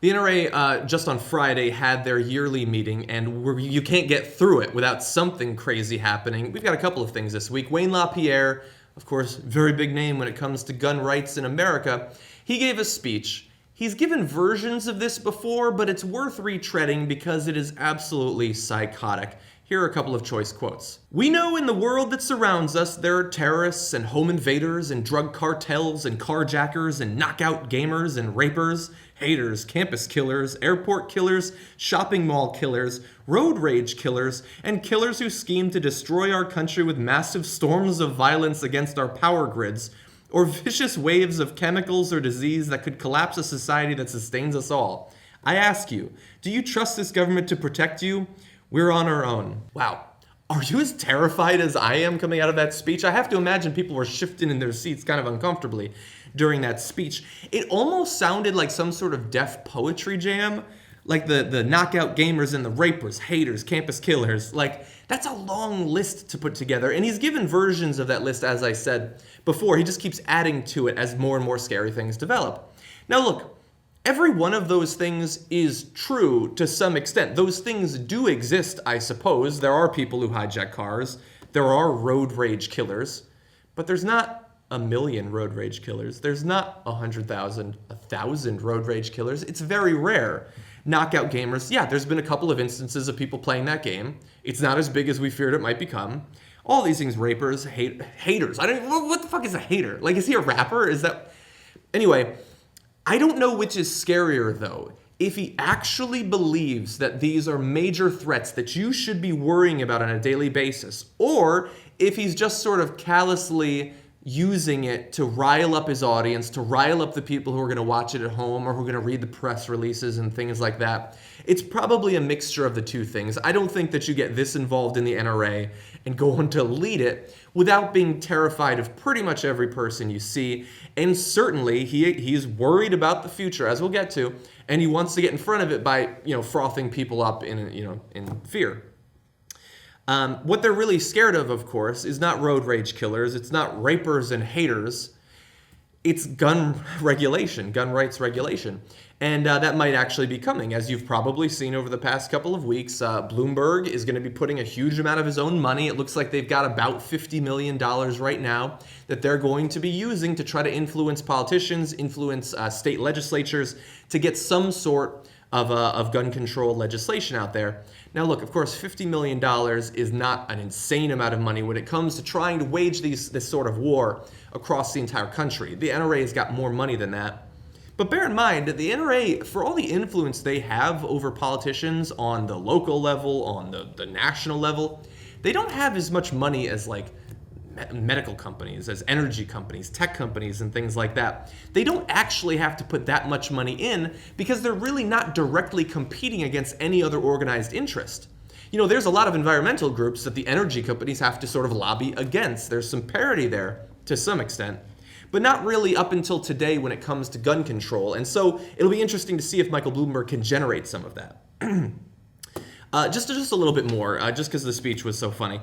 The NRA just on Friday had their yearly meeting, and you can't get through it without something crazy happening. We've got a couple of things this week. Wayne LaPierre, of course, very big name when it comes to gun rights in America, he gave a speech. He's given versions of this before, but it's worth retreading because it is absolutely psychotic. Here are a couple of choice quotes. "We know in the world that surrounds us there are terrorists and home invaders and drug cartels and carjackers and knockout gamers and rapers, haters, campus killers, airport killers, shopping mall killers, road rage killers, and killers who scheme to destroy our country with massive storms of violence against our power grids, or vicious waves of chemicals or disease that could collapse a society that sustains us all. I ask you, do you trust this government to protect you? We're on our own." Wow. Are you as terrified as I am coming out of that speech? I have to imagine people were shifting in their seats kind of uncomfortably during that speech. It almost sounded like some sort of deaf poetry jam, like the knockout gamers and the rapers, haters, campus killers. Like, that's a long list to put together, and he's given versions of that list, as I said before. He just keeps adding to it as more and more scary things develop. Now look, every one of those things is true to some extent. Those things do exist, I suppose. There are people who hijack cars. There are road rage killers. But there's not a million road rage killers. There's not 100,000, 1,000 road rage killers. It's very rare. Knockout gamers, yeah, there's been a couple of instances of people playing that game. It's not as big as we feared it might become. All these things, rapers, haters. What the fuck is a hater? Like, is he a rapper? Is that... Anyway, I don't know which is scarier, though. If he actually believes that these are major threats that you should be worrying about on a daily basis, or if he's just sort of callously using it to rile up his audience, to rile up the people who are going to watch it at home or who are going to read the press releases and things like that. It's probably a mixture of the two things. I don't think that you get this involved in the NRA and go on to lead it without being terrified of pretty much every person you see. And certainly he's worried about the future, as we'll get to, and he wants to get in front of it by, frothing people up in fear. What they're really scared of course, is not road rage killers. It's not rapers and haters. It's gun regulation, gun rights regulation. And that might actually be coming. As you've probably seen over the past couple of weeks, Bloomberg is going to be putting a huge amount of his own money. It looks like they've got about $50 million right now that they're going to be using to try to influence politicians, influence state legislatures to get some sort of gun control legislation out there. Now look, of course, $50 million is not an insane amount of money when it comes to trying to wage this sort of war across the entire country. The NRA has got more money than that. But bear in mind that the NRA, for all the influence they have over politicians on the local level, on the national level, they don't have as much money as like medical companies, as energy companies, tech companies, and things like that. They don't actually have to put that much money in because they're really not directly competing against any other organized interest. There's a lot of environmental groups that the energy companies have to sort of lobby against. There's some parity there to some extent, but not really up until today when it comes to gun control. And so it'll be interesting to see if Michael Bloomberg can generate some of that. Just a little bit more, just because the speech was so funny.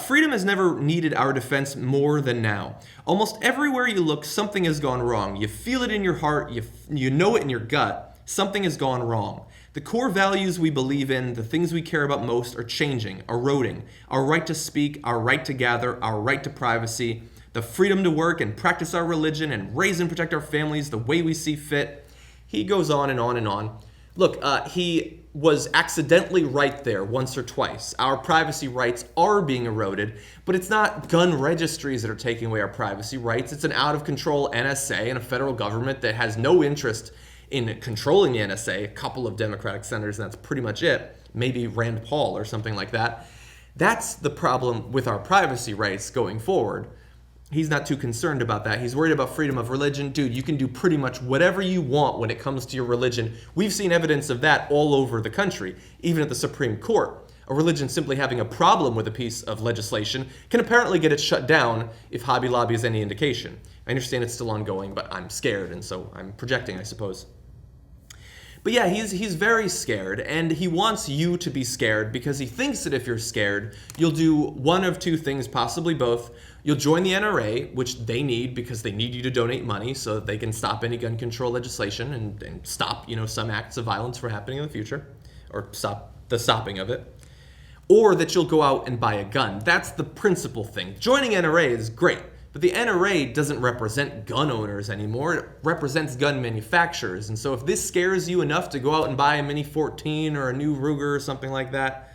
Freedom has never needed our defense more than now. Almost everywhere you look, something has gone wrong. You feel it in your heart, you know it in your gut. Something has gone wrong. The core values we believe in, the things we care about most, are changing, eroding. Our right to speak, our right to gather, our right to privacy, the freedom to work and practice our religion and raise and protect our families the way we see fit. He goes on and on and on. Look, he was accidentally right there once or twice. Our privacy rights are being eroded, but it's not gun registries that are taking away our privacy rights. It's an out-of-control NSA and a federal government that has no interest in controlling the NSA. A couple of Democratic senators, and that's pretty much it. Maybe Rand Paul or something like that. That's the problem with our privacy rights going forward. He's not too concerned about that. He's worried about freedom of religion. Dude, you can do pretty much whatever you want when it comes to your religion. We've seen evidence of that all over the country, even at the Supreme Court. A religion simply having a problem with a piece of legislation can apparently get it shut down if Hobby Lobby is any indication. I understand it's still ongoing, but I'm scared, and so I'm projecting, I suppose. But yeah, he's very scared, and he wants you to be scared because he thinks that if you're scared, you'll do one of two things, possibly both. You'll join the NRA, which they need because they need you to donate money so that they can stop any gun control legislation and stop, some acts of violence from happening in the future, or stop the stopping of it. Or that you'll go out and buy a gun. That's the principal thing. Joining NRA is great. But the NRA doesn't represent gun owners anymore. It represents gun manufacturers. And so if this scares you enough to go out and buy a Mini 14 or a new Ruger or something like that,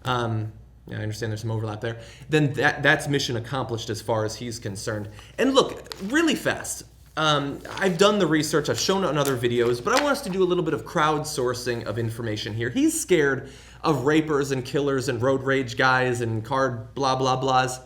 I understand there's some overlap there, then that's mission accomplished as far as he's concerned. And look, really fast, I've done the research, I've shown it on other videos, but I want us to do a little bit of crowdsourcing of information here. He's scared of rapers and killers and road rage guys and card blah blah blahs.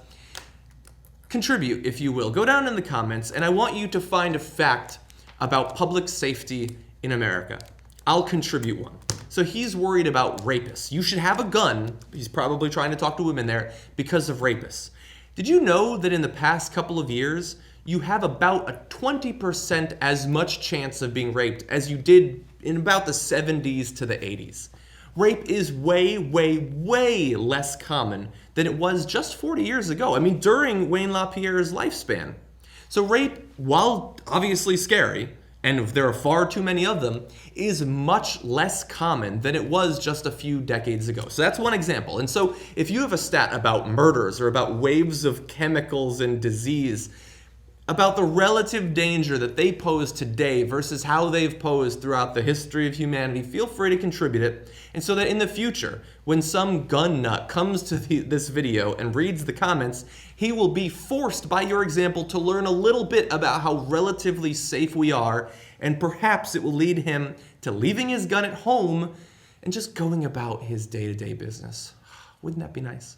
Contribute, if you will. Go down in the comments, and I want you to find a fact about public safety in America. I'll contribute one. So he's worried about rapists. You should have a gun. He's probably trying to talk to women there because of rapists. Did you know that in the past couple of years, you have about a 20% as much chance of being raped as you did in about the 70s to the 80s? Rape is way, way, way less common than it was just 40 years ago. I mean, during Wayne LaPierre's lifespan. So rape, while obviously scary, and there are far too many of them, is much less common than it was just a few decades ago. So that's one example. And so if you have a stat about murders or about waves of chemicals and disease, about the relative danger that they pose today versus how they've posed throughout the history of humanity, feel free to contribute it. And so that in the future, when some gun nut comes to this video and reads the comments, he will be forced by your example to learn a little bit about how relatively safe we are, and perhaps it will lead him to leaving his gun at home and just going about his day-to-day business. Wouldn't that be nice?